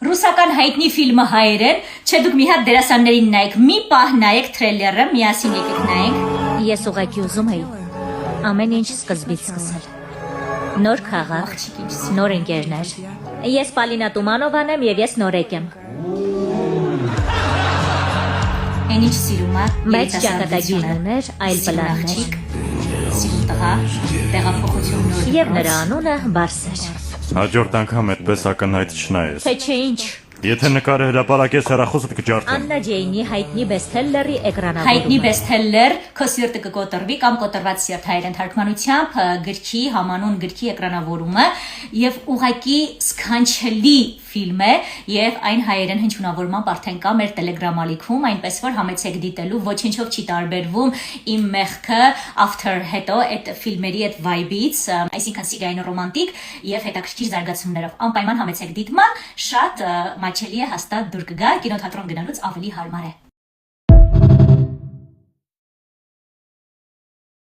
Ռուսական հայտնի ֆիլմը հայերեն, չէ դուք մի հատ դերասաններին նայեք, մի պահ նայեք թրեյլերը, միասին եկեք նայենք։ Ես ուղղակի ուզում էի ամեն ինչ սկզբից սկսել։ Նոր քաղաք, նոր ընկերներ։ Ես Պալինա Տումանովան եմ եւ ես նորեկ եմ։ Այն ինչ սիրում է, Բայց ճակատագիրներ, այլ պլաններ։ Սիրում տղա, տեղափոխություն նոր։ Եվ նրա անունը Բարսեր։ Հաջորդ անգամ այդպես ակնհայտ չնայես։ Թե չէ ինչ։ Եթե նկարը հրապարակես հեռախոսդ կջարդեմ։ Աննա Ջեյնի հայտնի բեսթելլերի էկրանավորումը։ Հայտնի բեսթելլեր «Քո սիրտը կկոտրվի» կամ «Կոտրված սիրտ» հայերեն թարգմանությամբ գրքի համանուն գրքի էկրանավորումը եւ ուղակի սքանչելի ֆիլմ է եւ այն հայերեն հնչյունավորմամբ արդեն կա մեր Telegram ալիքում, այնպես որ համեցեք դիտելու, ոչինչով չի տարբերվում իմ մեղքը after հետո այդ ֆիլմերի այդ vibe-ից, այսինքն սիրային ռոմանտիկ եւ հետաքրքիր զարգացումներով։ Անպայման համեցեք դիտման, շատ մաչելի է, հաստատ դուր կգա, կինոթատրոն գնալուց ավելի հարմար է։